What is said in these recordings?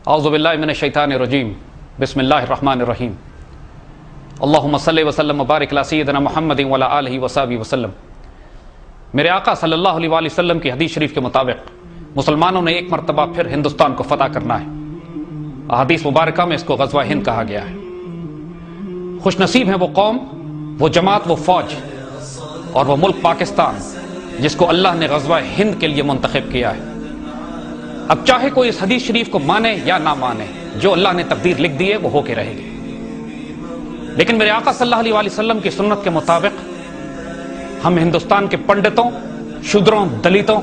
اعوذ باللہ من الشیطان الرجیم بسم اللہ الرحمن الرحیم اللہم صلی وسلم وبارک علی سیدنا محمد وعلی آلہ وصحبہ وسلم۔ میرے آقا صلی اللہ علیہ وآلہ وسلم کی حدیث شریف کے مطابق مسلمانوں نے ایک مرتبہ پھر ہندوستان کو فتح کرنا ہے۔ احادیث مبارکہ میں اس کو غزوہ ہند کہا گیا ہے۔ خوش نصیب ہیں وہ قوم، وہ جماعت، وہ فوج اور وہ ملک پاکستان جس کو اللہ نے غزوہ ہند کے لیے منتخب کیا ہے۔ اب چاہے کوئی اس حدیث شریف کو مانے یا نہ مانے، جو اللہ نے تقدیر لکھ دی ہے وہ ہو کے رہے گی۔ لیکن میرے آقا صلی اللہ علیہ وآلہ وسلم کی سنت کے مطابق ہم ہندوستان کے پنڈتوں، شودروں، دلتوں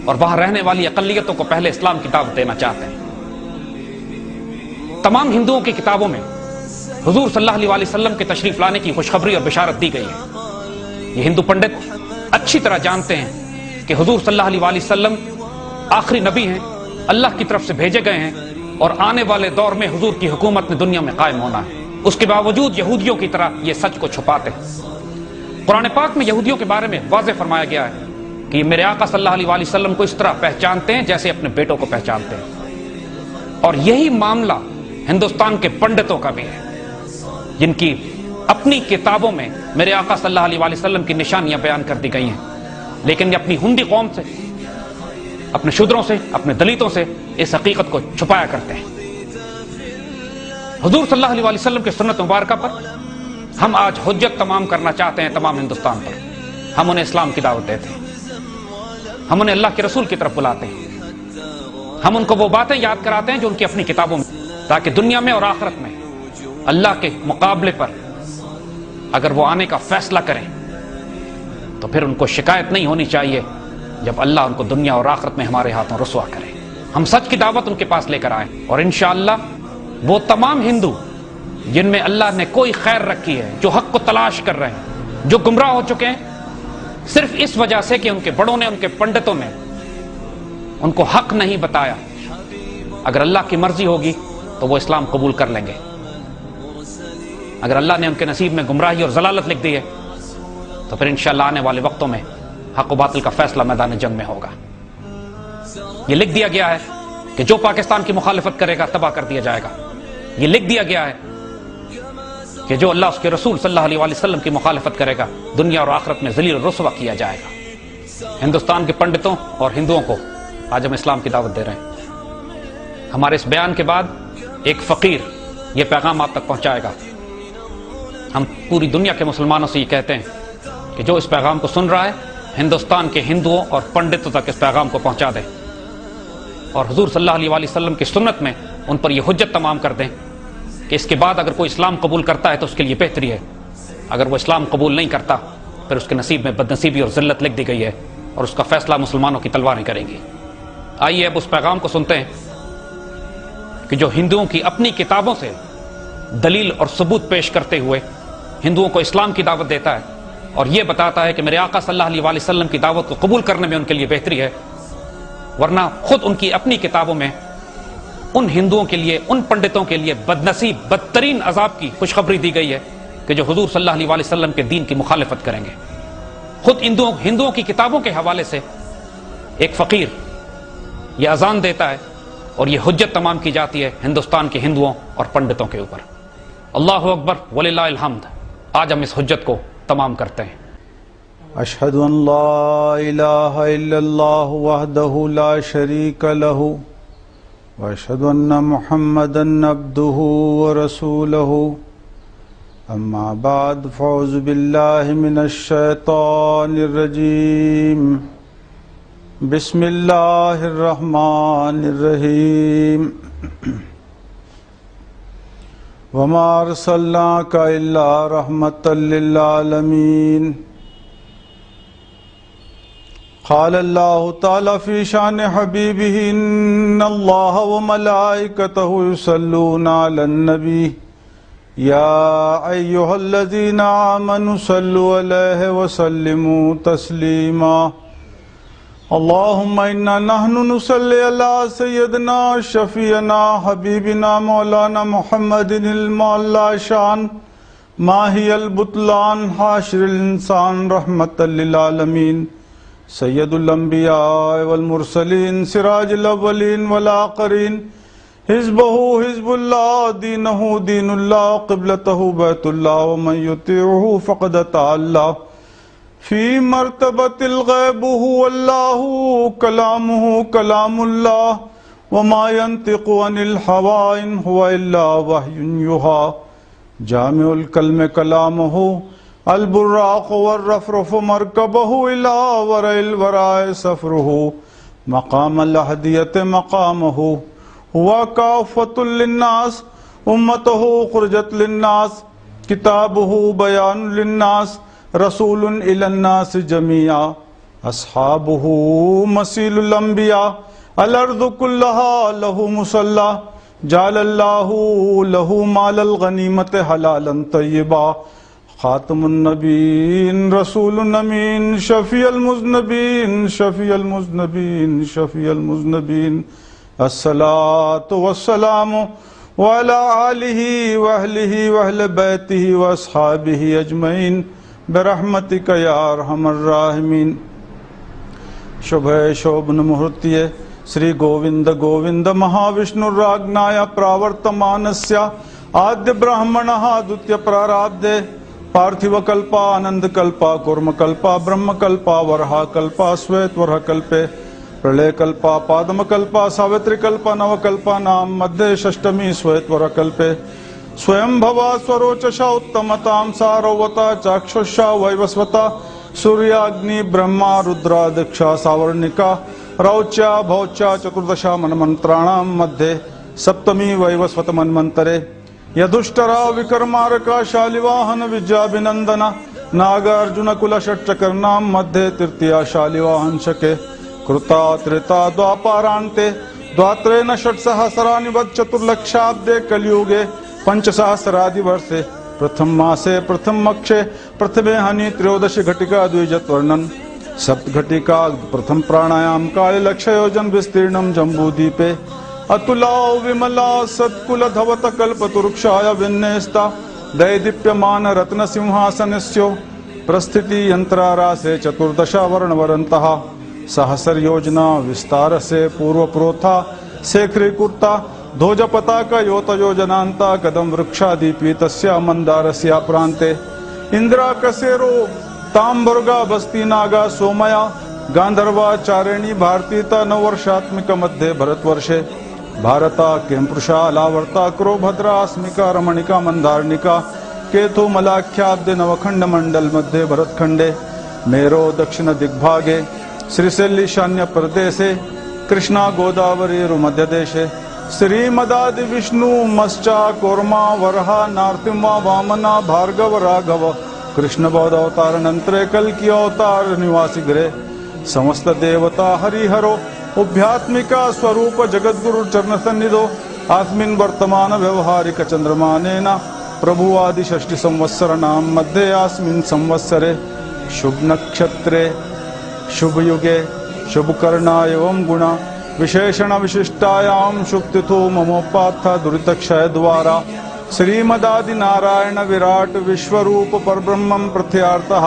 اور وہاں رہنے والی اقلیتوں کو پہلے اسلام کی دعوت دینا چاہتے ہیں۔ تمام ہندوؤں کی کتابوں میں حضور صلی اللہ علیہ وآلہ وسلم کے تشریف لانے کی خوشخبری اور بشارت دی گئی ہے۔ یہ ہندو پنڈت اچھی طرح جانتے ہیں کہ حضور صلی اللہ علیہ وآلہ وسلم آخری نبی ہیں، اللہ کی طرف سے بھیجے گئے ہیں اور آنے والے دور میں حضور کی حکومت نے دنیا میں قائم ہونا ہے۔ اس کے باوجود یہودیوں کی طرح یہ سچ کو چھپاتے ہیں۔ قرآن پاک میں یہودیوں کے بارے میں واضح فرمایا گیا ہے کہ یہ میرے آقا صلی اللہ علیہ وآلہ وسلم کو اس طرح پہچانتے ہیں جیسے اپنے بیٹوں کو پہچانتے ہیں۔ اور یہی معاملہ ہندوستان کے پنڈتوں کا بھی ہے، جن کی اپنی کتابوں میں میرے آقا صلی اللہ علیہ وآلہ وسلم کی نشانیاں بیان کر دی گئی ہیں، لیکن یہ اپنی ہندی قوم سے، اپنے شودروں سے، اپنے دلتوں سے اس حقیقت کو چھپایا کرتے ہیں۔ حضور صلی اللہ علیہ وآلہ وسلم کی سنت مبارکہ پر ہم آج حجت تمام کرنا چاہتے ہیں تمام ہندوستان پر۔ ہم انہیں اسلام کی دعوت دیتے ہیں، ہم انہیں اللہ کے رسول کی طرف بلاتے ہیں، ہم ان کو وہ باتیں یاد کراتے ہیں جو ان کی اپنی کتابوں میں، تاکہ دنیا میں اور آخرت میں اللہ کے مقابلے پر اگر وہ آنے کا فیصلہ کریں تو پھر ان کو شکایت نہیں ہونی چاہیے جب اللہ ان کو دنیا اور آخرت میں ہمارے ہاتھوں رسوا کرے۔ ہم سچ کی دعوت ان کے پاس لے کر آئیں، اور انشاءاللہ وہ تمام ہندو جن میں اللہ نے کوئی خیر رکھی ہے، جو حق کو تلاش کر رہے ہیں، جو گمراہ ہو چکے ہیں صرف اس وجہ سے کہ ان کے بڑوں نے، ان کے پنڈتوں نے ان کو حق نہیں بتایا، اگر اللہ کی مرضی ہوگی تو وہ اسلام قبول کر لیں گے۔ اگر اللہ نے ان کے نصیب میں گمراہی اور ضلالت لکھ دی ہے تو پھر انشاءاللہ آنے والے وقتوں میں حق و باطل کا فیصلہ میدان جنگ میں ہوگا۔ یہ لکھ دیا گیا ہے کہ جو پاکستان کی مخالفت کرے گا تباہ کر دیا جائے گا۔ یہ لکھ دیا گیا ہے کہ جو اللہ اس کے رسول صلی اللہ علیہ وآلہ وسلم کی مخالفت کرے گا دنیا اور آخرت میں ذلیل اور رسوا کیا جائے گا۔ ہندوستان کے پنڈتوں اور ہندوؤں کو آج ہم اسلام کی دعوت دے رہے ہیں۔ ہمارے اس بیان کے بعد ایک فقیر یہ پیغام آپ تک پہنچائے گا۔ ہم پوری دنیا کے مسلمانوں سے یہ کہتے ہیں کہ جو اس پیغام کو سن رہا ہے ہندوستان کے ہندوؤں اور پنڈتوں تک اس پیغام کو پہنچا دیں، اور حضور صلی اللہ علیہ وآلہ وسلم کی سنت میں ان پر یہ حجت تمام کر دیں کہ اس کے بعد اگر کوئی اسلام قبول کرتا ہے تو اس کے لیے بہتری ہے، اگر وہ اسلام قبول نہیں کرتا پھر اس کے نصیب میں بدنصیبی اور ذلت لکھ دی گئی ہے، اور اس کا فیصلہ مسلمانوں کی تلواریں کریں گی۔ آئیے اب اس پیغام کو سنتے ہیں کہ جو ہندوؤں کی اپنی کتابوں سے دلیل اور ثبوت پیش کرتے ہوئے ہندوؤں کو اسلام کی دعوت دیتا ہے، اور یہ بتاتا ہے کہ میرے آقا صلی اللہ علیہ وآلہ وسلم کی دعوت کو قبول کرنے میں ان کے لیے بہتری ہے، ورنہ خود ان کی اپنی کتابوں میں ان ہندوؤں کے لیے، ان پنڈتوں کے لیے بدنصیب بدترین عذاب کی خوشخبری دی گئی ہے کہ جو حضور صلی اللہ علیہ وآلہ وسلم کے دین کی مخالفت کریں گے۔ خود ہندوؤں کی کتابوں کے حوالے سے ایک فقیر یہ اذان دیتا ہے اور یہ حجت تمام کی جاتی ہے ہندوستان کے ہندوؤں اور پنڈتوں کے اوپر۔ اللہ اکبر وللہ الحمد۔ آج ہم اس حجت کو تمام کرتے ہیں۔ اشہد ان لا الہ الا اللہ وحدہ لا شریک لہ واشہد ان محمدا عبدہ ورسولہ، اما بعد فاعوذ باللہ من الشیطان الرجیم، بسم اللہ الرحمن الرحیم۔ وما ارسلناک الا رحمۃ للعالمین۔ قال اللہ تعالی فی شان حبیبہ ان اللہ وملائکتہ یصلون علی النبی یا ایہا الذین آمنوا صلوا علیہ وسلموا تسلیما۔ اللہم انا نحن نصلی علی سیدنا شفیعنا حبیبنا مولانا محمد المعلی شان ماہی البطلان حاشر الانسان رحمت للعالمین سید الانبیاء والمرسلین سراج الاولین والآخرین حزبه حزب الله دينه دين الله قبلته بيت الله ومن يطيعه فقد اطاع الله في مرتبة الغيب هو الله كلامه كلام الله وما ينطق عن الهوى إن هو إلا وحي يوحى جامع الكلم كلامه البراق والرفرف مركبه إلى ورع الوراء سفره مقام الأهدية مقامه هو كافة للناس أمته خرجت للناس كتابه بيان للناس رسول إلى الناس جميعا أصحابه مسيل الأنبياء الأرض كلها له مصلى جعل الله له مال الغنيمة حلالا طيبا خاتم النبيين رسول أمين شفيع المذنبين شفيع المذنبين شفيع المذنبين الصلاة والسلام وعلى آله وأهله وأهل بيته وأصحابه أجمعين برحمتك يا أرحم الراحمين ಶುಭ ಶೋಭನ ಮುಹೂರ್ತಿಯೇ ಶ್ರೀ ಗೋವಿಂದ ಗೋವಿಂದ ಮಹಾವಿಷ್ಣುರಾಜ್ಞಾಯ ಪ್ರಾವರ್ತಮಾನಸ್ಯ ಆದ್ಯ ಬ್ರಾಹ್ಮಣಃ ದ್ವಿತೀಯ ಪ್ರಾರಾಬ್ಧೆ ಪಾರ್ಥಿವ ಕಲ್ಪ ಆನಂದ ಕಲ್ಪ ಕೂರ್ಮ ಕಲ್ಪ ಬ್ರಹ್ಮ ಕಲ್ಪ ವರಹ ಕಲ್ಪ ಶ್ವೇತವರಹ ಕಲ್ಪೆ ಪ್ರಳಯ ಕಲ್ಪ ಪಾದಮ ಕಲ್ಪ ಸಾವಿತ್ರಿ ಕಲ್ಪ ನವಕಲ್ಪ ನಾಂ ಮಧ್ಯೆ ಷಷ್ಠಮಿ ಶ್ವೇತವರಹ ಕಲ್ಪೆ ಸ್ವಯಂ ಭವ ಸ್ವರೋಚಷ ಉತ್ತಮತಾಂ ಸಾರವತ ಚಾಕ್ಷುಷ ವೈವಸ್ವತ सूर्याग्नि ब्रह्मा रुद्रा दीक्षा सावर्णिका रौच्या भौच्या चतुर्दशा मन्मन्त्राणां मध्ये सप्तमी वैवस्वत मन्वन्तरे यदुष्टरा विकर्मारका शालिवाहन विद्याभिनन्दना नागार्जुन कुल षट्चकर्णां मध्ये तृतीया शालिवाहन शके कृता त्रेता द्वापारान्ते द्वात्रेण षट्सहस्राणि वत् चतुर्लक्षाब्दे कलियुगे पञ्चसहस्रादिवर्षे प्रथम मासे प्रथम अक्षे प्रथमे हनि त्रयोदश घटिका द्विजत वर्णन सप्त घटिका प्रथम प्राणायाम काले लक्ष योजन विस्तीर्णम जम्बूदीपे अतुलाओ विमला सत्कुल धवत कल्पतुरुक्षाय विन्यस्ता दैदीप्यमान रत्न सिंहासनस्यो प्रस्थिति यंत्रारासे चतुर्दशा वर्णवरन्तः सहस्र योजना विस्तार से पूर्व प्रोथा शेखरी कुर्ता ध्वज पताका योत योजनांता कदम वृक्षादीपी तस्या मंदारस्या प्रांते इंद्रा कसेरो तांबुर्गा बस्ती नागा सोमया गांधर्वा चारिणी भारतीता नववर्षात्मिक मध्ये भरतवर्षे भारता केम्पुषा लावर्ता क्रोभद्रा अस्मिका रमणिका मंदारनिका केतु मलाख्याब्दे नवखंड मंडल मध्ये भरतखंडे मेरो दक्षिण दिग्भागे श्रीशैल ईशान्य प्रदेशे कृष्णा गोदावरी मध्यदेशे श्रीमदादि विष्णु मश्चा कोर्मा वरहा नारसिंहा वामना भार्गव राघव कृष्ण बौद्ध अवतार नंतरे कल्कि अवतार निवासी गृह समस्त देवता हरिहरो उभ्यात्मिका स्वरूप जगद्गुरु चरण सन्निधो आस्मिन् वर्तमान व्यवहारिक चंद्रमानेन प्रभु आदि षष्टि संवत्सराणां मध्ये अस्मिन् संवत्सरे शुभ नक्षत्रे शुभ युगे शुभ कर्णा एवं गुणा विशेषण विशिष्टायाम शुक्तिथो ममोपात्थ दुरितक्षय द्वारा श्रीमदादि नारायण विराट विश्वरूप परब्रह्मं प्रथयार्थः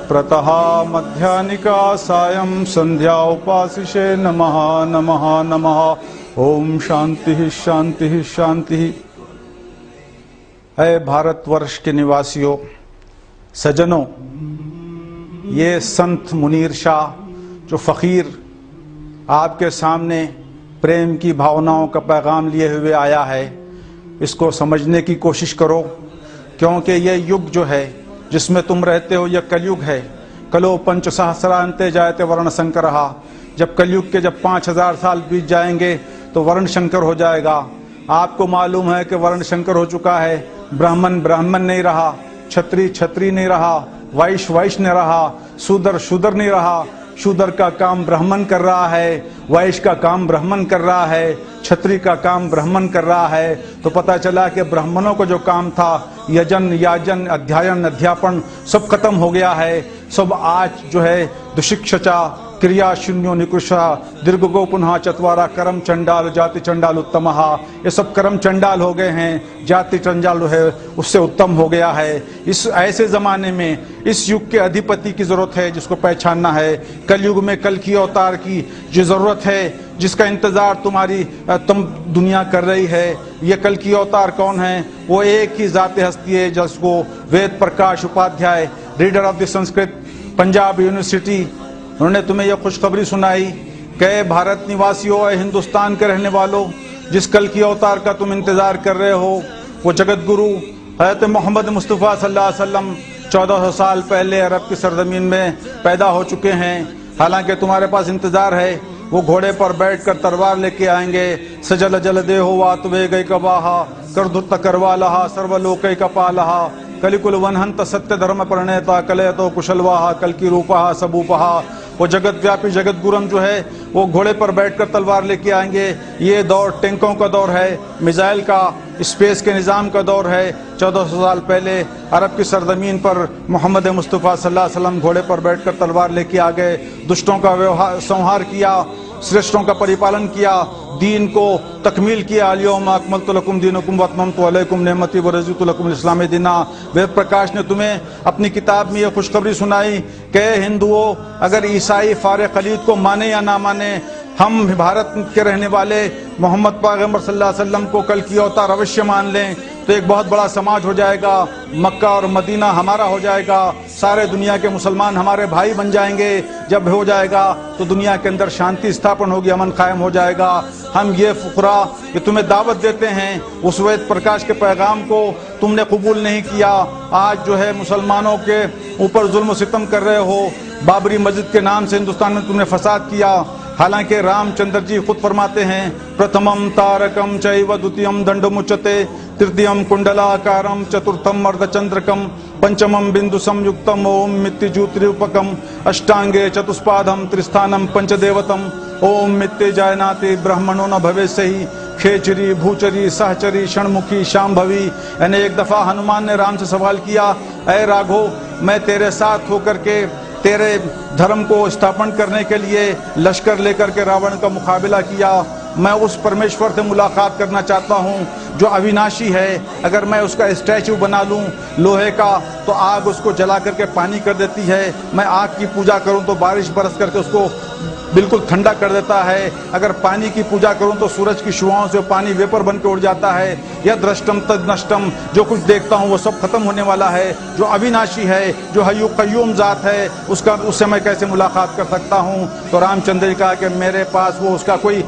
प्रतः मध्यानिका सायं संध्या उपासिषे नमः नमः नमः ओम शांति शांति शांति। ऐ भारतवर्ष के निवासियों सज्जनों, ये संत मुनीर शाह जो फकीर आपके सामने प्रेम की भावनाओं का पैगाम लिए हुए आया है, इसको समझने की कोशिश करो, क्योंकि यह युग जो है जिसमें तुम रहते हो यह कलयुग है। कलो पंच सहस्रांते जायते वर्ण शंकर। जब कलयुग के जब 5000 साल बीत जाएंगे तो वर्ण शंकर हो जाएगा। आपको मालूम है कि वर्ण शंकर हो चुका है। ब्राह्मण ब्राह्मण नहीं रहा, क्षत्रिय क्षत्रिय नहीं रहा, वैश्य वैश्य नहीं रहा, शूद्र शूद्र नहीं रहा। शूद्र का काम ब्राह्मण कर रहा है, वैश्य का काम ब्राह्मण कर रहा है, क्षत्रिय का काम ब्राह्मण कर रहा है। तो पता चला कि ब्राह्मणों को जो काम था यजन याजन अध्ययन अध्यापन सब खत्म हो गया है। सब आज जो है दुशिक्षचा क्रिया शून्यो निकृषा दीर्घगो पुनः चतवारा कर्म चंडाल जाति चंडाल उत्तमहा। ये सब कर्म चंडाल हो गए हैं, जाति चंडाल है उससे उत्तम हो गया है। इस ऐसे जमाने में इस युग के अधिपति की जरूरत है जिसको पहचानना है। कलयुग में कल की अवतार की जो जरूरत है, जिसका इंतजार तुम दुनिया कर रही है। ये कल की अवतार कौन है? वो एक ही जाते हस्ती है जिसको Ved Prakash Upadhyay, reader of the Sanskrit Punjab university, उन्होंने तुम्हें यह खुशखबरी सुनाई कि भारत निवासियों, हिंदुस्तान के रहने वालों, जिस कल की अवतार का तुम इंतजार कर रहे हो वो जगत गुरु हज़रत मोहम्मद मुस्तफ़ा सल्लल्लाहु अलैहि वसल्लम 1400 साल पहले अरब की सरजमीन में पैदा हो चुके हैं। हालांकि तुम्हारे पास इंतजार है, वो घोड़े पर बैठकर तलवार लेके आएंगे। सजल जल देहो वात वे गई कबाहा कर धुत करवालहा सर्वलोक कपालहा कलिकुल वनहंत सत्य धर्म प्रणेता कले तो कुशलवाहा कल की रूपहा सबूपहा। वो जगत व्यापी जगत गुरम जो है वो घोड़े पर बैठकर तलवार लेके आएंगे। ये दौर टैंकों का दौर है, मिसाइल का, स्पेस के निज़ाम का दौर है। 1400 साल पहले अरब की सरजमीन पर मोहम्मद मुस्तफ़ा सल्लल्लाहु अलैहि वसल्लम घोड़े पर बैठकर तलवार लेके आ गए। दुष्टों का संहार किया, श्रेष्ठों का परिपालन किया, दीन को तकमील किया। अल-यौम अकमलतु लकुम दीनकुम व अतममतु अलैकुम निअमती व रज़ीतु लकुम इस्लाम दीना। वेद प्रकाश ने तुम्हें अपनी किताब में यह खुशखबरी सुनाई कि हिंदुओं, अगर ईसाई फारे खलीद को माने या ना माने, हम भारत के रहने वाले मोहम्मद पैगम्बर सल्लल्लाहु अलैहि वसल्लम को कल की अवतार अवश्य मान लें तो एक बहुत बड़ा समाज हो जाएगा। मक्का और मदीना हमारा हो जाएगा, सारे दुनिया के मुसलमान हमारे भाई बन जाएंगे। जब हो जाएगा तो दुनिया के अंदर शांति स्थापन होगी, अमन कायम हो जाएगा। हम ये फुकरा कि तुम्हें दावत देते हैं, उस वेद प्रकाश के पैगाम को तुमने कबूल नहीं किया। आज जो है मुसलमानों के ऊपर जुल्म सितम कर रहे हो। बाबरी मस्जिद के नाम से हिंदुस्तान में तुमने फसाद किया। हालांकि रामचंद्र जी खुद फरमाते हैं, प्रथमम तारकम चैव द्वितीयम दंडमुच्यते तृतीयम कुंडलाकारम चतुर्थम अर्धचंद्रकम पंचमम बिंदु संयुक्तम ओम मित्ति ज्योतिरूपकम अष्टांगे चतुष्पादम त्रिस्थानम पंचदेवतम ओम मित्ते जायनाति ब्राह्मणों न भवेस्य ही खेचरी भूचरी सहचरी षणमुखी शांभवी। यानी एक दफा हनुमान ने राम से सवाल किया, ऐ राघो, मैं तेरे साथ होकर के तेरे धर्म को स्थापन करने के लिए लश्कर लेकर के रावण का मुकाबला किया। मैं उस परमेश्वर से मुलाकात करना चाहता हूँ जो अविनाशी है। अगर मैं उसका स्टैचू बना लूँ लोहे का तो आग उसको जला करके पानी कर देती है। मैं आग की पूजा करूँ तो बारिश बरस करके उसको बिल्कुल ठंडा कर देता है। अगर पानी की पूजा करूं तो सूरज की शुआओं से पानी वेपर बन के उड़ जाता है। यह दृष्टम तद नष्टम, जो कुछ देखता हूं वो सब खत्म होने वाला है। जो अविनाशी है, जो हय्यु कय्यूम जात है, उससे मैं कैसे मुलाकात कर सकता हूं? तो रामचंद्र जी कहा कि मेरे पास वो उसका कोई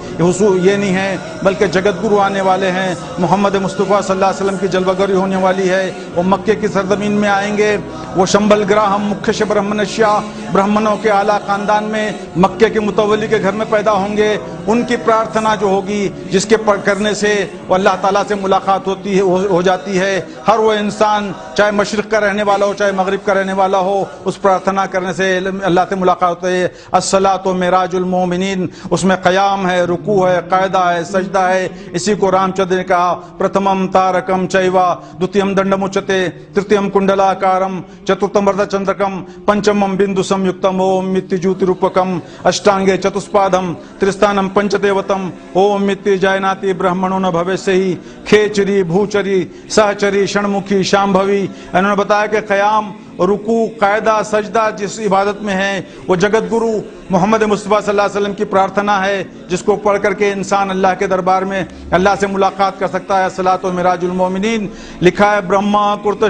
ये नहीं है, बल्कि जगत गुरु आने वाले हैं। मोहम्मद मुस्तफ़ा सल्लल्लाहु अलैहि वसल्लम की जलवागरी होने वाली है। वो मक्के की सरजमीन में आएंगे। वो शंबल ग्राहम मुख्य ब्राह्मणस्या, ब्राह्मणों के आला खानदान में मक्के के मुतवल्ली के घर में पैदा होंगे। उनकी प्रार्थना जो होगी, जिसके करने से वो अल्लाह ताला से मुलाकात होती है, हो जाती है। हर वो इंसान, चाहे मशरिक का रहने वाला हो चाहे मगरिब का रहने वाला हो, उस प्रार्थना करने से अल्लाह से मुलाकात होती है। अस्सलातु मिराजुल मोमिनीन, उसमें क़याम है, रुकू है, कायदा है, सजदा है। इसी को रामचंद्र ने कहा, प्रथमम तारकम चैवा द्वितीयम दंडमुच्यते तृतीयम कुंडलाकारम चतुर्थम अर्धचंद्रकम पंचमम बिंदु संयुक्तम ओम मित्ति ज्योतिरूपकम अष्टांगे चतुष्पादम त्रिस्थानम पंचदेवतम ओम मित्ति जायनाति ब्राह्मणों न भवेस्य ही खेचरी भूचरी सहचरी षणमुखी शांभवी। इन्होंने बताया कि क़याम, रुकू, कायदा, सजदा जिस इबादत में है वो जगत गुरु मोहम्मद मुस्तफ़ा सल्लल्लाहु अलैहि वसल्लम की प्रार्थना है, जिसको पढ़ करके इंसान अल्लाह के दरबार में अल्लाह से मुलाकात कर सकता है। सलातो मिराजुल मोमिनीन लिखा है, ब्रह्मा कुर्त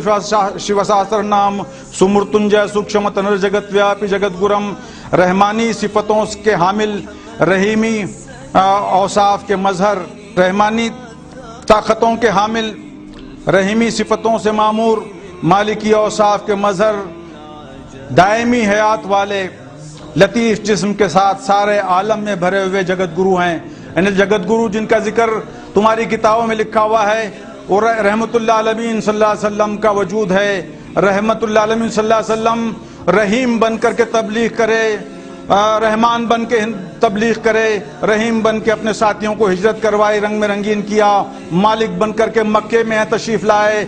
शिव सहस्र नाम सुमृत्युंजय सूक्ष्म तनुर जगत व्यापी जगत गुरम। रहमानी सिफतों के हामिल, रहीमी औसाफ के मजहर, रहमानी ताकतों के हामिल, रहीमी सिफतों से मामूर, मालिकी औसाफ के मजहर, दायमी हयात वाले, लतीफ जिस्म के साथ सारे आलम में भरे हुए जगत गुरु हैं। यानी जगत गुरु जिनका जिक्र तुम्हारी किताबों में लिखा हुआ है और रहमतुल्लाह अलमीन सल्लल्लाहु अलैहि वसल्लम का वजूद है। रहमतुल्लाह अलमीन सल्लल्लाहु अलैहि वसल्लम रहीम बन करके तबलीग करे, رحمان بن کے تبلیغ کرے، رحیم بن کے اپنے ساتھیوں کو ہجرت کروائی، رنگ میں رنگین کیا، مالک بن کر کے مکے میں تشریف لائے،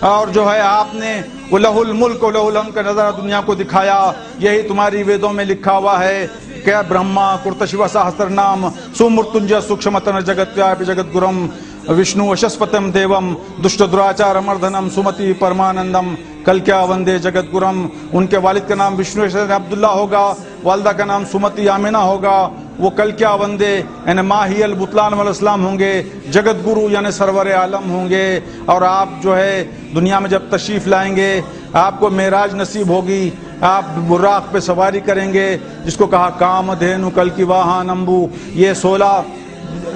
اور جو ہے آپ نے لہ الملک و لہ الحمد کا نظارہ دنیا کو دکھایا۔ یہی تمہاری ویدوں میں لکھا ہوا ہے کہ برہما کرتشیو سہسر نام سومرتنجయ سوکشمتن جگت ویاپی جگت گرم وشنو وشسپتم دیوم دشت دراچار مردنم سمتی پرمانندم کل کیا وندے جگت گرم۔ ان کے والد کا نام وشنو عبداللہ ہوگا، والدہ کا نام سمتی آمینہ ہوگا، وہ کل کیا وندے یعنی ماہی البطلان والاسلام ہوں گے، جگت گرو یعنی سرور عالم ہوں گے۔ اور آپ جو ہے دنیا میں جب تشریف لائیں گے آپ کو معراج نصیب ہوگی، آپ براق پہ سواری کریں گے، جس کو کہا کام دھینو کل کی واہا نمبو۔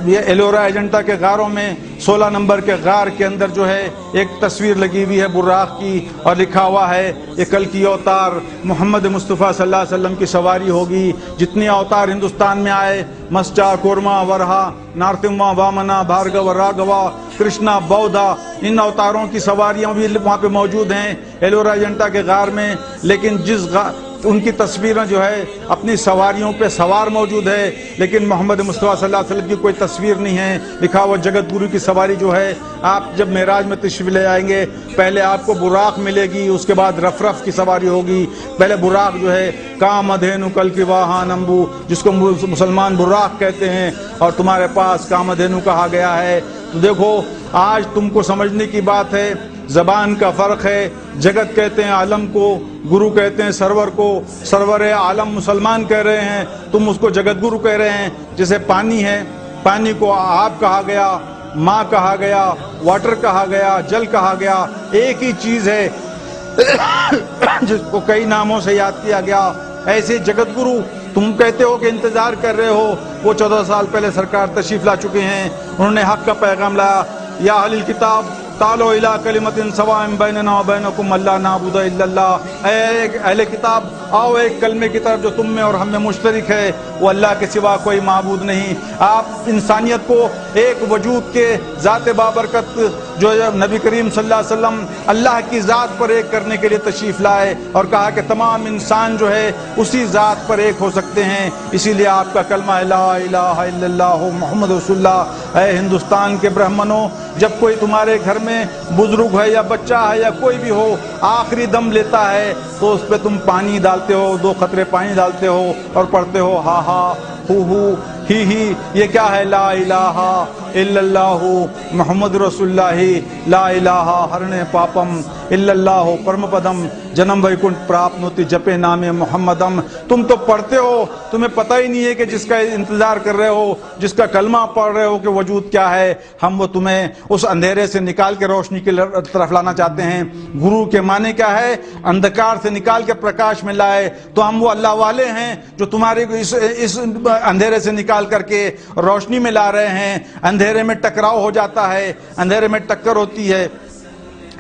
یہ ایلورا ایجنٹا کے غاروں میں 16 نمبر کے غار کے اندر جو ہے ایک تصویر لگی ہوئی ہے براق کی، اور لکھا ہوا ہے یہ کل کی اوتار محمد مصطفیٰ صلی اللہ علیہ وسلم کی سواری ہوگی۔ جتنی اوتار ہندوستان میں آئے، مسچا، کورما، ورہا، نارتما، وامنا، بھارگو، راگوا، کرشنا، بودھا، ان اوتاروں کی سواریاں بھی وہاں پہ موجود ہیں ایلورا ایجنٹا کے غار میں۔ لیکن ان کی تصویریں جو ہے اپنی سواریوں پہ سوار موجود ہے، لیکن محمد مصطفیٰ صلی اللہ علیہ وسلم کی کوئی تصویر نہیں ہے۔ لکھا ہوا جگت گرو کی سواری جو ہے، آپ جب معراج میں تشریف لے آئیں گے پہلے آپ کو براق ملے گی، اس کے بعد رف کی سواری ہوگی۔ پہلے براق جو ہے کام دھینو کل کی واہا نمبو، جس کو مسلمان براق کہتے ہیں، اور تمہارے پاس کام دھینو کہا گیا ہے۔ تو دیکھو آج تم کو سمجھنے کی بات ہے، زبان کا فرق ہے۔ جگت کہتے ہیں عالم کو، گرو کہتے ہیں سرور کو، سرور عالم مسلمان کہہ رہے ہیں، تم اس کو جگت گرو کہہ رہے ہیں۔ جیسے پانی ہے، پانی کو آب کہا گیا، ماں کہا گیا، واٹر کہا گیا، جل کہا گیا، ایک ہی چیز ہے جس کو کئی ناموں سے یاد کیا گیا۔ ایسے جگت گرو تم کہتے ہو کہ انتظار کر رہے ہو، وہ 14 سال پہلے سرکار تشریف لا چکے ہیں، انہوں نے حق کا پیغام لایا۔ یا اہل الکتاب تعالوا الی کلمۃ سواء بیننا وبینکم الا نعبد الا اللہ، اے اہل کتاب آؤ ایک کلمے کی طرف جو تم میں اور ہم میں مشترک ہے، وہ اللہ کے سوا کوئی معبود نہیں۔ آپ انسانیت کو ایک وجود کے ذات بابرکت جو نبی کریم صلی اللہ علیہ وسلم اللہ کی ذات پر ایک کرنے کے لیے تشریف لائے، اور کہا کہ تمام انسان جو ہے اسی ذات پر ایک ہو سکتے ہیں۔ اسی لیے آپ کا کلمہ لا الہ الا اللہ محمد رسول اللہ۔ اے ہندوستان کے برہمنوں، جب کوئی تمہارے گھر میں بزرگ ہے یا بچہ ہے یا کوئی بھی ہو آخری دم لیتا ہے تو اس پہ تم پانی ڈالتے ہو، 2 قطرے پانی ڈالتے ہو اور پڑھتے ہو ہا ہا ہو ہی۔ یہ کیا ہے؟ لا الہ الا اللہ محمد رسول اللہ، لا الہ ہرنے پاپم الا اللہ پرم پدم جنم ویکنٹ پراپنوتی جپے نام محمدم۔ تم تو پڑھتے ہو، تمہیں پتہ ہی نہیں ہے کہ جس کا انتظار کر رہے ہو، جس کا کلمہ پڑھ رہے ہو کہ وجود کیا ہے۔ ہم وہ تمہیں اس اندھیرے سے نکال کے روشنی کی طرف لانا چاہتے ہیں۔ گرو کے معنی کیا ہے؟ اندھکار سے نکال کے پرکاش میں لائے۔ تو ہم وہ اللہ والے ہیں جو تمہارے اس اندھیرے سے نکال کر کے روشنی میں لا رہے ہیں۔ اندھیرے میں ٹکراؤ ہو جاتا ہے، اندھیرے میں ٹکر ہوتی ہے،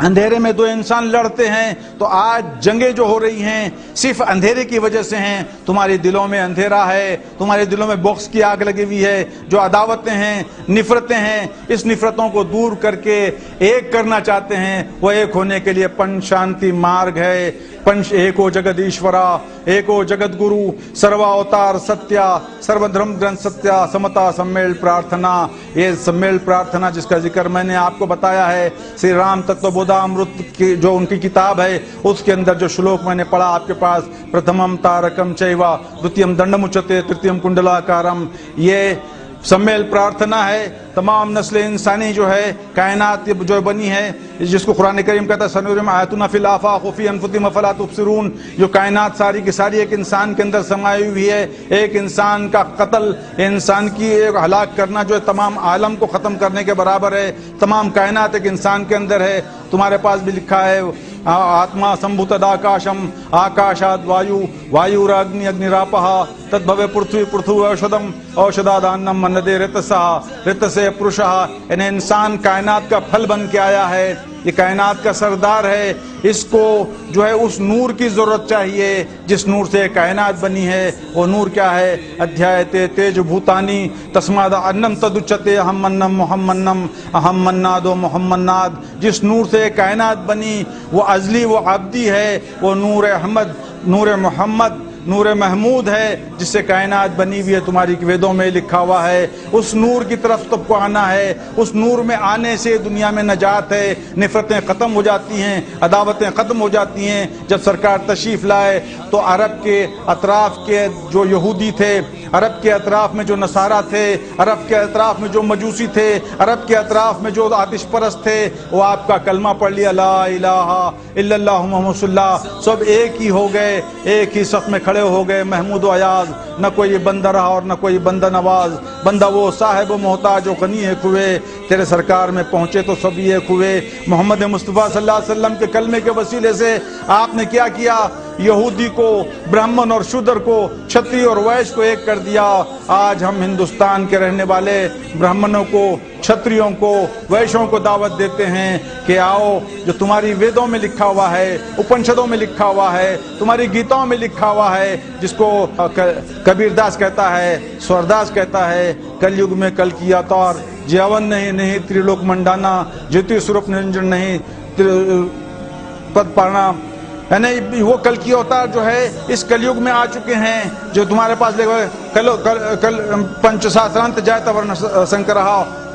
اندھیرے میں 2 انسان لڑتے ہیں۔ تو آج جنگیں جو ہو رہی ہیں صرف اندھیرے کی وجہ سے ہیں۔ تمہارے دلوں میں اندھیرا ہے، تمہارے دلوں میں بغض کی آگ لگی ہوئی ہے، جو عداوتیں ہیں، نفرتیں ہیں، اس نفرتوں کو دور کر کے ایک کرنا چاہتے ہیں۔ وہ ایک ہونے کے لیے پنچ شانتی مارگ ہے۔ پنچ ایکو جگدیشورا، ایکو جگت گرو، سروا اوتار ستیا، سرو دھرم گرنتھ ستیا، سمتا سمیل پرارتھنا۔ یہ سمیل پرارتھنا جس کا ذکر میں نے آپ کو بتایا ہے، شری رام تتو بودھا امرت کی جو ان کی کتاب ہے، اس کے اندر جو شلوک میں نے پڑھا آپ کے پاس، پرتھمم تارکم چیوا دتیم دنڈمچتے ترتیم کنڈلاکارم، یہ سمیل پرارتھنا ہے۔ تمام نسل انسانی جو ہے کائنات جو بنی ہے، جس کو قرآن کریم کہتا ہے سنورم آیاتنا فی الآفاق وفی انفسکم افلا تبصرون، جو کائنات ساری کی ساری ایک انسان کے اندر سمائی ہوئی ہے۔ ایک انسان کا قتل، انسان کی ایک ہلاک کرنا جو ہے تمام عالم کو ختم کرنے کے برابر ہے۔ تمام کائنات ایک انسان کے اندر ہے۔ تمہارے پاس بھی لکھا ہے آتما سمبھوتداکاشم آکاشاد وایو وایوراگنی اگنیراپہ تدبھوے پرتھوی پرتھو اوشدم اوشدادانم مندے رتسہ رتسے پرشہ، یعنی انسان کائنات کا پھل بن کے آیا ہے، یہ کائنات کا سردار ہے۔ اس کو جو ہے اس نور کی ضرورت چاہیے جس نور سے کائنات بنی ہے۔ وہ نور کیا ہے؟ ادھیایتے تیج بھوتانی تسماد انم تدچتے اہم منم محمنم اہم منادو محمناد۔ جس نور سے کائنات بنی وہ ازلی، وہ ابدی ہے، وہ نور احمد، نور محمد، नूर महमूद है जिससे कायनात बनी हुई है, तुम्हारी वेदों में लिखा हुआ है। उस नूर की तरफ तुमको आना है, उस नूर में आने से दुनिया में नजात है, नफरतें ख़त्म हो जाती हैं, अदावतें ख़त्म हो जाती हैं। जब सरकार तशरीफ़ लाए तो अरब के अतराफ़ के जो यहूदी थे, अरब के अतराफ़ में जो नसारा थे, अरब के अतराफ़ में जो मजूसी थे, अरब के अतराफ़ में जो आतिश परस्त थे, वो आपका कलमा पढ़ लिया, ला इलाहा इल्लल्लाह मुहम्मद रसूलुल्लाह, सब एक ही हो गए, एक ही सफ़ में खड़े हो गए। महमूद अयाज, न कोई बंदा रहा और न कोई बंदा नवाज। बंदा वो साहिब मोहताज जो गनी एक हुए, तेरे सरकार में पहुँचे तो सभी एक हुए। मोहम्मद मुस्तफ़ा सल्लल्लाहु अलैहि वसल्लम के कलमे के वसीले से आपने क्या किया? यहूदी को, ब्राह्मण और शूद्र को, क्षत्रिय और वैश्य को एक कर दिया। आज हम हिंदुस्तान के रहने वाले ब्राह्मणों को, क्षत्रियों को, वैश्यों को दावत देते हैं कि आओ, जो तुम्हारी वेदों में लिखा हुआ है, उपनिषदों में लिखा हुआ है, तुम्हारी गीताओं में लिखा हुआ है, जिसको कबीरदास कहता है, स्वरदास कहता है, कलयुग में कल की अवतार, जीवन नहीं त्रिलोक मंडाना, ज्योति स्वरूप निरंजन नहीं पद पाना। यानी वो कल की अवतार जो है इस कलयुग में आ चुके हैं, जो तुम्हारे पास कल पंचशास्त्रांत जायत वर्ण शंकर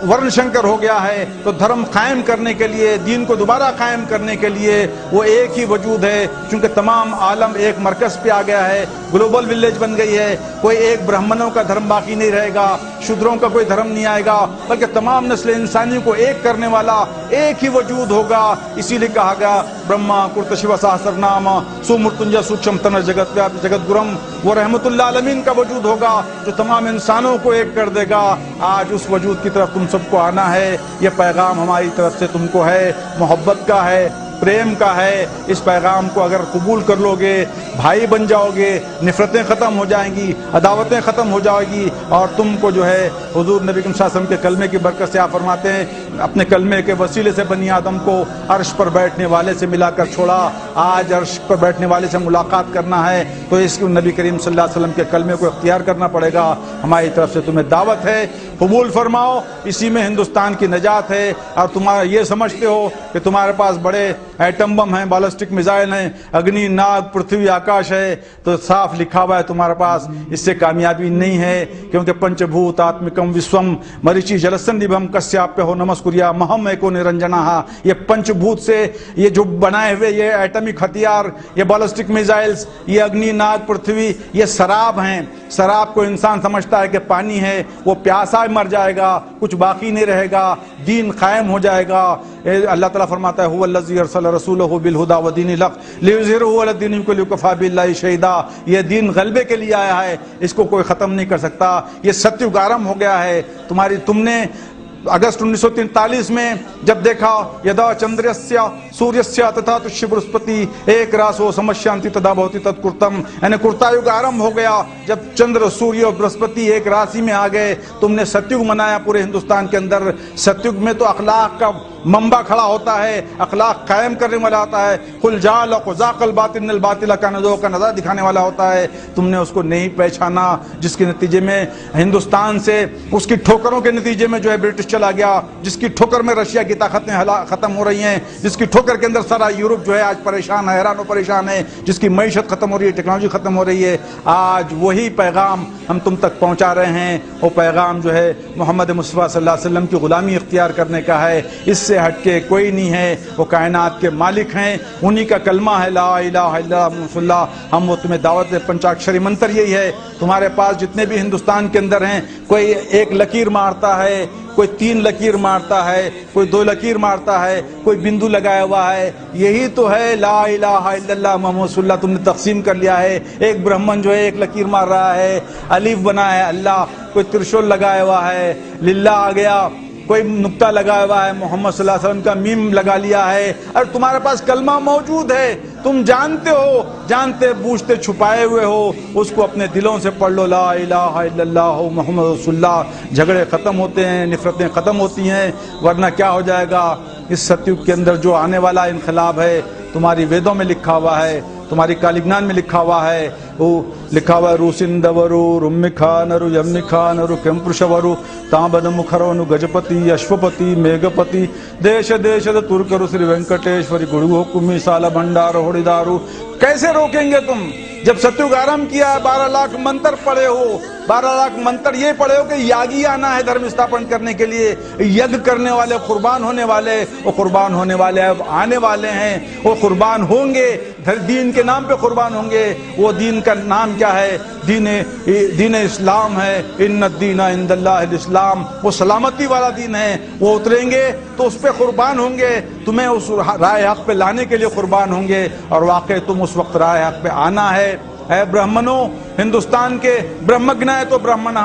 वर्ण शंकर हो गया है। तो धर्म कायम करने के लिए, दीन को दोबारा कायम करने के लिए वो एक ही वजूद है, क्योंकि तमाम आलम एक मरकज पे आ गया है, ग्लोबल विलेज बन गई है। कोई एक ब्राह्मणों का धर्म बाकी नहीं रहेगा, शूद्रों का कोई धर्म नहीं आएगा, बल्कि तमाम नस्ल इंसानी को एक करने वाला एक ही वजूद होगा। इसीलिए कहा गया ब्रह्मा कुर्त शिव सहस्र नाम सुमृत्युंजय सूक्ष्म तन जगत व्यापी जगत गुरम, वो रहमतुल्लाह आलमीन का वजूद होगा जो तमाम इंसानों को एक कर देगा। आज उस वजूद की तरफ तुम सबको आना है। ये पैगाम हमारी तरफ से तुमको है, मोहब्बत का है, प्रेम का है। इस पैगाम को अगर कबूल कर लोगे, भाई बन जाओगे, नफरतें ख़त्म हो जाएंगी, अदावतें ख़त्म हो जाएगी, और तुमको जो है हुजूर नबी करीम सल्लल्लाहु अलैहि वसल्लम के कलमे की बरकत से आप फरमाते हैं, अपने कलमे के वसीले से बनी आदम को अर्श पर बैठने वाले से मिलाकर छोड़ा। आज अर्श पर बैठने वाले से मुलाकात करना है तो इस नबी करीम सल्लल्लाहु अलैहि वसल्लम के कलमे को इख्तियार करना पड़ेगा। हमारी तरफ से तुम्हें दावत है, कबूल फरमाओ। इसी में हिंदुस्तान की नजात है। और तुम्हारा ये समझते हो कि तुम्हारे पास बड़े एटम बम हैं, बैलिस्टिक मिसाइल हैं, अग्नि, नाग, पृथ्वी, आकाश है, तो साफ लिखा हुआ है तुम्हारे पास, इससे कामयाबी नहीं है। क्योंकि पंचभूत आत्मिकम विश्वम मरीचि जलसंधिभम कस्याप्य हो नमस्कुरिया महम एको निरंजना। ये पंचभूत से ये जो बनाए हुए ये एटमिक हथियार, ये बैलिस्टिक मिसाइल्स, ये अग्नि, नाग, पृथ्वी, ये शराब हैं। शराब को इंसान समझता है कि पानी है, वो प्यासा मर जाएगा, कुछ बाकी नहीं रहेगा, दीन कायम हो जाएगा। अल्लाह ताला फरमाता है हुवल्लज़ी अरसल रसूलहु बिल हुदा व दीनिल हक़ लियुज़हिरहु अला दीनि कुल्लिही वकफ़ा बिल्लाहि शहीदा। ये दीन गलबे के लिए आया है, इसको कोई ख़त्म नहीं कर सकता। ये सत्युग आरंभ हो गया है। तुमने अगस्त 1943 में जब देखा यदा चंद्रस्य सूर्यस्य तथा तुष्य बृहस्पति एक रासो समस्यांति तदा भवति तत्कुर्तम, यानी कुर्तायुग आरंभ हो गया जब चंद्र, सूर्य और बृहस्पति एक राशि में आ गए। तुमने सतयुग मनाया पूरे हिंदुस्तान के अंदर। सतयुग में तो अखलाक का मंबा खड़ा होता है, अखलाक कायम करने वाला होता है। कुल जाल क़ुज़ाक़ल बातिल बातिल का नज़ो का नज़ा दिखाने वाला होता है। तुमने उसको नहीं पहचाना, जिसके नतीजे में हिंदुस्तान से उसकी ठोकरों के नतीजे में जो है ब्रिटिश चला गया, जिसकी ठोकर में रशिया की ताकतें खत्म हो रही हैं, जिसकी ठोकर के अंदर सारा यूरोप जो है आज परेशान है, हैरान और परेशान है, जिसकी मईशत खत्म हो रही है, टेक्नोलॉजी खत्म हो रही है। आज वही पैगाम हम तुम तक पहुंचा रहे हैं। वो पैगाम जो है मोहम्मद मुस्तफ़ा सल्लल्लाहु अलैहि वसल्लम की गुलामी इख्तियार करने का है। इससे हटके कोई नहीं है। वो कायनात के मालिक हैं, उन्हीं का कलमा है ला इलाहा इल्लल्लाह मुहम्मदुर रसूलुल्लाह। हम वो तुम्हें दावत दे, पंचाक्षरी मंत्र यही है। तुम्हारे पास जितने भी हिंदुस्तान के अंदर हैं, कोई एक लकीर मारता है, कोई 3 लकीर मारता है, कोई 2 लकीर मारता है, कोई बिंदु लगाया हुआ है। यही तो है ला इलाहा इल्लल्लाह मुहम्मदुर रसूलुल्लाह। तुमने तकसीम कर लिया है। एक ब्राह्मण जो है एक लकीर मार रहा है, अलीफ बना है अल्लाह, कोई त्रिशूल लगाया हुआ है, लिल्ला आ गया, कोई नुक्ता लगाया हुआ है, मोहम्मद सल्लल्लाहु अलैहि वसल्लम का मीम लगा लिया है। और तुम्हारे पास कलमा मौजूद है, तुम जानते हो, जानते बूझते छुपाए हुए हो, उसको अपने दिलों से पढ़ लो, ला इलाहा इल्लल्लाह मुहम्मदुर रसूलुल्लाह। झगड़े खत्म होते हैं, नफरतें खत्म होती हैं। वरना क्या हो जाएगा, इस सतयुग के अंदर जो आने वाला इनकलाब है तुम्हारी वेदों में लिखा हुआ है। तुम्हारी कालिग्नान में लिखा हुआ है, वो लिखा हुआ है रुसिंदवरु रुम्मिखानरु यम्मिखानरु केंपुरुषवरु तांबन मुखरवनु गजपति अश्वपति मेघपति देश देशद तुर्करु श्री वेंकटेश्वरी गुरु कुम्मी साल भंडार होड़ीदारू। कैसे रोकेंगे तुम जब सत्युग आरंभ किया, 12 लाख मंत्र पढ़े हो, 12 लाख मंत्र ये पढ़े हो कि यागी आना है धर्म स्थापन करने के लिए, यज्ञ करने वाले, कुर्बान होने वाले, वो कुर्बान होने वाले अब आने वाले हैं, वो कुर्बान होंगे, दीन के नाम पे कुर्बान होंगे। वो दीन का नाम क्या है? दीन इस्लाम है। इन्न दीन इंदल्लाहिल इस्लाम, वो सलामती वाला दीन है। वो उतरेंगे तो उस पे कुर्बान होंगे, तुम्हें उस राह हक पे लाने के लिए कुर्बान होंगे, और वाकई तुम उस वक्त राह हक पे आना है। ब्राह्मणों, हिंदुस्तान के ब्रह्मज्ञ है तो ब्राह्मण,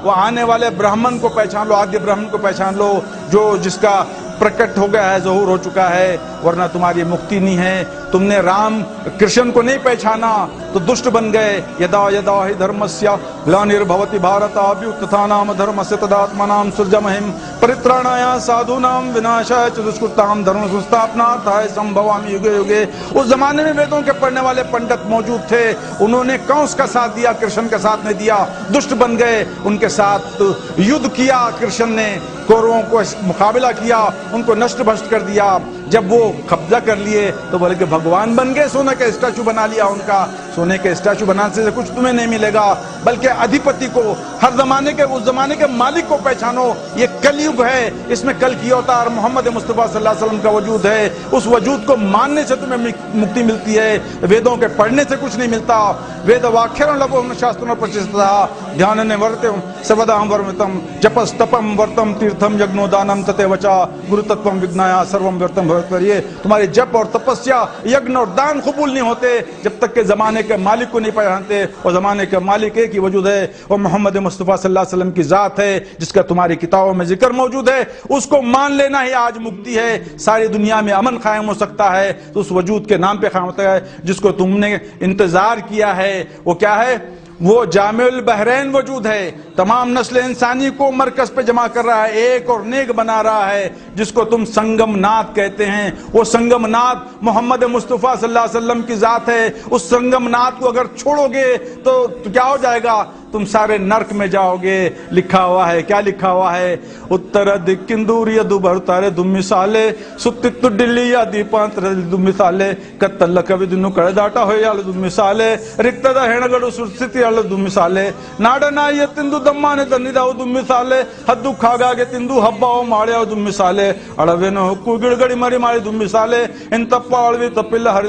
वो आने वाले ब्राह्मण को पहचान लो, आद्य ब्राह्मण को पहचान लो, जो जिसका प्रकट हो गया है, ज़हूर हो चुका है, वरना तुम्हारी मुक्ति नहीं है। तुमने राम कृष्ण को नहीं पहचाना तो दुष्ट बन गए। यदा यदा हि धर्मस्य ग्लानिर्भवति भारत अभ्युत्थानाम धर्मस्य तदात्मनां सृजमहिं परित्राणाय साधूनां विनाशाय च दुष्कृतां धर्म संस्थापनार्थाय संभवामि युगे युगे। उस जमाने में वेदों के पढ़ने वाले पंडित मौजूद थे, उन्होंने कंस का साथ दिया, कृष्ण का साथ नहीं दिया, दुष्ट बन गए। उनके साथ युद्ध किया कृष्ण ने, कौरवों को मुकाबला किया, उनको नष्ट भ्रष्ट कर दिया। जब वो कब्जा कर लिए तो बोले कि भगवान बन गए, सोने का स्टैचू बना लिया उनका। सोने के स्टैचू बनाने से कुछ तुम्हें नहीं मिलेगा, बल्कि अधिपति को, हर जमाने के, उस जमाने के मालिक को पहचानो। ये कलयुग है, इसमें कल की अवतार मोहम्मद मुस्तफा सल्लल्लाहु अलैहि वसल्लम का वजूद है। उस वजूद को मानने से तुम्हें मुक्ति मिलती है, वेदों के पढ़ने से कुछ नहीं मिलता। वेद वाक्यं लभो शास्त्रों प्रचिता ध्यान ने वर्तम सर्वदाम वर्मितम जपस तपम वर्तम तीर्थम यज्ञोदानम ततेवचा गुरु तत्वम विज्ञाया सर्वम व्यर्थम भवत्। तुम्हारे जप और तपस्या, यज्ञ और दान कबूल नहीं होते जब तक के जमाने के मालिक को नहीं पहचानते। और जमाने के मालिक एक ही वजूद है, वो मोहम्मद मुस्तफा सल्लल्लाहु अलैहि वसल्लम की जात है, जिसका तुम्हारी किताबों में जिक्र मौजूद है। उसको मान लेना ही आज मुक्ति है। सारी दुनिया में अमन कायम हो सकता है तो उस वजूद के नाम पे कायम होता है, जिसको तुमने इंतजार किया है। वो क्या है? वो जामिउल बहरैन वजूद है, तमाम नस्ल इंसानी को मरकज पे जमा कर रहा है, एक और नेक बना रहा है, जिसको तुम संगम नाथ कहते हैं। वो संगम नाथ मोहम्मद मुस्तफा सल्लल्लाहु अलैहि वसल्लम की जात है। उस संगम नाथ को अगर छोड़ोगे तो क्या हो जाएगा? तुम सारे नरक में जाओगे। लिखा हुआ है, क्या लिखा हुआ है? उत्तर दिक्किंदूर यदु भरतारे दुम्मिसाले सुत्तित्तु दिल्ली या दीपांतर दुम्मिसाले कत्तल कविदिनु कड़दाटा हो याल दुम्मिसाले रिक्तद हेणगಡು सुस्थिति याल दुम्मिसाले नाडना ये तिंदु दम्माने तन्निदाउ दुम्मिसाले हद्दु खागागे तिंदु हब्बाओ माड़ेओ दुम्मिसाले अड़वेनो हुक्कु गिड़गड़ी मरी मारी दुम्मिसाले इन तप्पा अळवी तप्पिಲ್ಲ हरि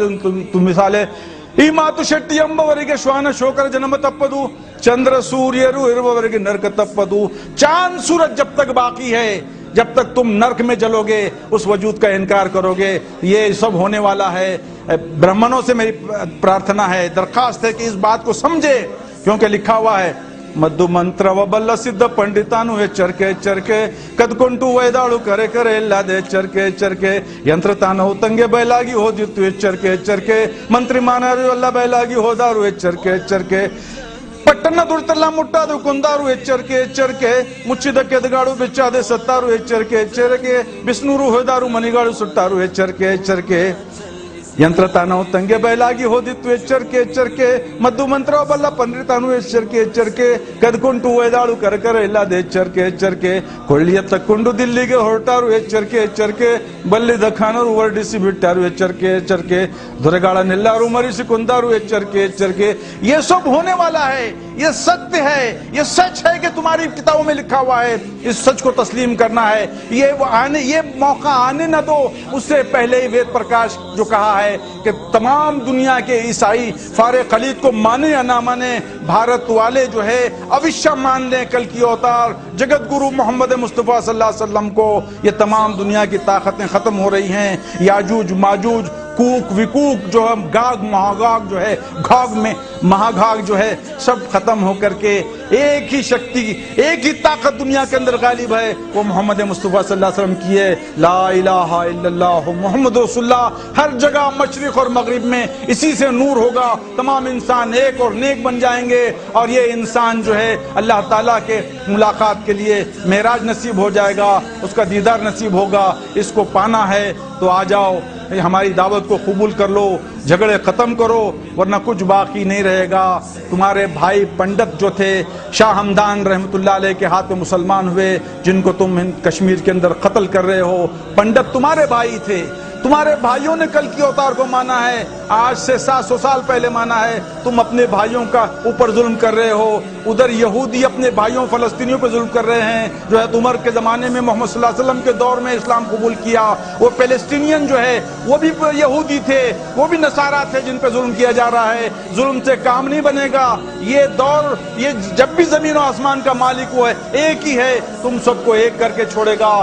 दुम्मिसाले ಈ ಮಾತು ಶೆಟ್ಟಿ ಎಂಬವರಿಗೆ ಶ್ವಾನ ಶೋಕರ ಜನ್ಮ ತಪ್ಪದು चंद्र सूर्यರು ಇರುವವರೆಗೆ नरक तप्पदु। चांद सूरज जब तक बाकी है, जब तक तुम नरक में जलोगे, उस वजूद का इनकार करोगे। ये सब होने वाला है। ब्राह्मणों से मेरी प्रार्थना है, दरखास्त है कि इस बात को समझे, क्योंकि लिखा हुआ है मधु मंत्र व बल्ल सिद्ध पंडितानु ಎಚ್ಚರಿಕೆ ಎಚ್ಚರಿಕೆ ಕದ್ಕೊಂಟು ವೈದಾಳು ಕರೆ ಕರೆ ಇಲ್ಲದ ಎಚ್ಚರಿಕೆ ಎಚ್ಚರಿಕೆ ಯಂತ್ರ ತಾನು ತಂಗೆ ಬಯಲಾಗಿ ಹೋದಿತ್ತು ಎಚ್ಚರಿಕೆ ಎಚ್ಚರಿಕೆ ಮಂತ್ರಿ ಮಾನರು ಎಲ್ಲ ಬಯಲಾಗಿ ಹೋದಾರು ಎಚ್ಚರಿಕೆ ಎಚ್ಚರಿಕೆ ಪಟ್ಟಣ ದುಡ್ತಲ್ಲ ಮುಟ್ಟಾದ್ರು ಕೊಂದಾರು ಎಚ್ಚರಿಕೆ ಎಚ್ಚರಿಕೆ ಮುಚ್ಚಿದ ಕೆದಗಾಡು ಬೆಚ್ಚಾದೆ ಸತ್ತಾರು ಎಚ್ಚರಿಕೆ ಎಚ್ಚರಿಕೆ ಬಿಸ್ನೂರು ಹೋದಾರು ಮನಿಗಾಳು ಸುಟ್ಟಾರು ಎಚ್ಚರಿಕೆ ಎಚ್ಚರಿಕೆ ಯಂತ್ರ ತಾನು ತಂಗೆ ಬಯಲಾಗಿ ಹೋದಿತ್ತು ಎಚ್ಚರಿಕೆ ಎಚ್ಚರಿಕೆ ಮದ್ದು ಮಂತ್ರ ಬಲ್ಲ ಪಂಡಿತಾನು ಎಚ್ಚರಿಕೆ ಎಚ್ಚರಿಕೆ ಕದ್ಕೊಂಟು ಒಯ್ದಾಳು ಕರಕರ ಇಲ್ಲದ ಎಚ್ಚರಿಕೆ ಎಚ್ಚರಿಕೆ ಕೊಳ್ಳಿಯ ತಕ್ಕೊಂಡು ದಿಲ್ಲಿಗೆ ಹೊರಟಾರು ಎಚ್ಚರಿಕೆ ಎಚ್ಚರಿಕೆ ಬಲ್ಲಿದ ಖಾನರು ಹೊರಡಿಸಿ ಬಿಟ್ಟಾರು ಎಚ್ಚರಿಕೆ ಎಚ್ಚರಿಕೆ ದೊರೆಗಾಳನ್ನೆಲ್ಲಾರು ಮರಿಸಿ ಕೊಂದಾರು ಎಚ್ಚರಿಕೆ ಎಚ್ಚರಿಕೆ ये सब होने वाला है, ये सत्य है, ये सच है कि तुम्हारी किताबों में लिखा हुआ है। इस सच को तस्लीम करना है। ये मौका आने न दो। उससे पहले ही वेद प्रकाश जो कहा है कि तमाम दुनिया के ईसाई फारे खलीद को माने या ना माने, भारत वाले जो है अवश्य मान लें कल की अवतार जगत गुरु मोहम्मद मुस्तफा सल्लल्लाहु अलैहि वसल्लम को। ये तमाम दुनिया की ताकतें खत्म हो रही हैं। याजूज माजूज कूक विकूक जो है, गाग महागाग जो है, घाग में महाघाग जो है, सब खत्म होकर के एक ही शक्ति, एक ही ताकत दुनिया के अंदर गालिब है। वो मोहम्मद मुस्तफा सल्लल्लाहु अलैहि वसल्लम की है। ला इलाहा इल्लल्लाह मुहम्मद रसूलुल्लाह। हर जगह मशरिक और मगरिब में इसी से नूर होगा। तमाम इंसान एक और नेक बन जाएंगे, और ये इंसान जो है अल्लाह ताला के मुलाकात के लिए मेराज नसीब हो जाएगा, उसका दीदार नसीब होगा। इसको पाना है तो आ जाओ, हमारी दावत को कबूल कर लो। جھگڑے ختم کرو ورنہ کچھ باقی نہیں رہے گا۔ تمہارے بھائی پنڈت جو تھے شاہ ہمدان رحمۃ اللہ علیہ کے ہاتھ میں مسلمان ہوئے، جن کو تم کشمیر کے اندر قتل کر رہے ہو، پنڈت تمہارے بھائی تھے۔ تمہارے بھائیوں نے کل کی اوتار کو مانا ہے، آج سے 700 سال پہلے مانا ہے۔ تم اپنے بھائیوں کا اوپر ظلم کر رہے ہو، ادھر یہودی اپنے بھائیوں فلسطینیوں پہ ظلم کر رہے ہیں جو ہے عمر کے زمانے میں محمد صلی اللہ علیہ وسلم کے دور میں اسلام قبول کیا۔ وہ فلسطینین جو ہے وہ بھی یہودی تھے، وہ بھی نصارہ تھے جن پہ ظلم کیا جا رہا ہے۔ ظلم سے کام نہیں بنے گا۔ یہ دور، یہ جب بھی زمین و آسمان کا مالک وہ ہے، ایک ہی ہے، تم سب کو ایک کر کے چھوڑے گا۔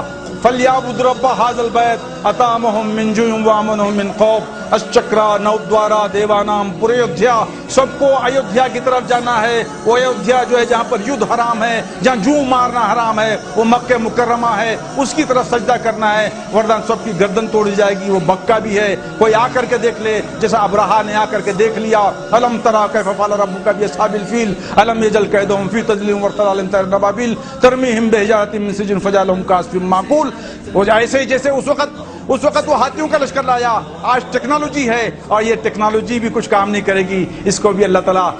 فَلْيَعْبُدْ رَبَّ هَذَا الْبَيْتِ أَطْعَمَهُم مِّن جُوعٍ وَآمَنَهُم مِّن خَوْفٍ۔ اشچکرا، نودوارا، دیوانام، پورے ایودھیا، سب کو ایودھیا کی طرف جانا ہے۔ وہ ایودھیا جو ہے جہاں پر یدھ حرام ہے، جہاں جو مارنا حرام ہے، وہ مکہ مکرمہ ہے، اس کی طرف سجدہ کرنا ہے، ورنہ سب کی گردن توڑی جائے گی۔ وہ مکہ بھی ہے، کوئی آ کر کے دیکھ لے، جیسا ابرہا نے آ کر کے دیکھ لیا۔ الم تری کیف فعل ربک باصحاب الفیل الم یجعل کیدہم فی تضلیل وارسل علیہم طیرا ابابیل ترمیہم بحجارۃ من سجیل فجعلہم کعصف مأکول۔ وہ ایسے ہی جیسے اس وقت وہ ہاتھیوں کا لشکر لایا، آج ٹیکنالوجی ہے اور یہ ٹیکنالوجی بھی کچھ کام نہیں کرے گی، اس کو بھی اللہ تعالیٰ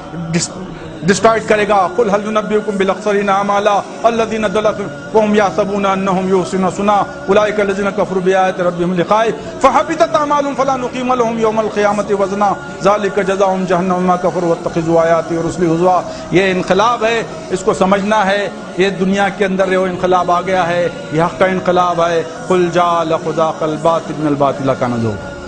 ڈسٹرائڈ کرے گا۔ قل هل ننبئکم بالاخسرین اعمالا الذین ضل وهم یحسبون انهم یحسنون صنعا اولئک الذین کفروا بآیات ربهم لقاء فحبطت اعمالهم فلا نقیم لهم یوم القیامة وزنا ذلک جزاؤهم جہنم بما کفروا واتخذوا آیاتی ورسلی ہزوا۔ یہ انقلاب ہے، اس کو سمجھنا ہے۔ یہ دنیا کے اندر وہ انقلاب آ گیا ہے، یہ حق کا انقلاب ہے۔ قل جاء الحق وزهق الباطل ان الباطل کان زهوقا۔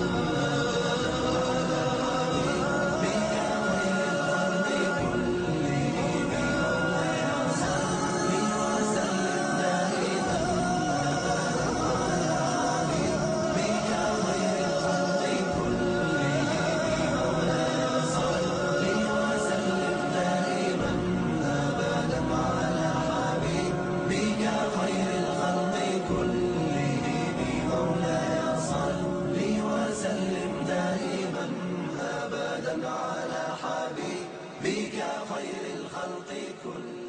على حبيبك خير الخلق كلهم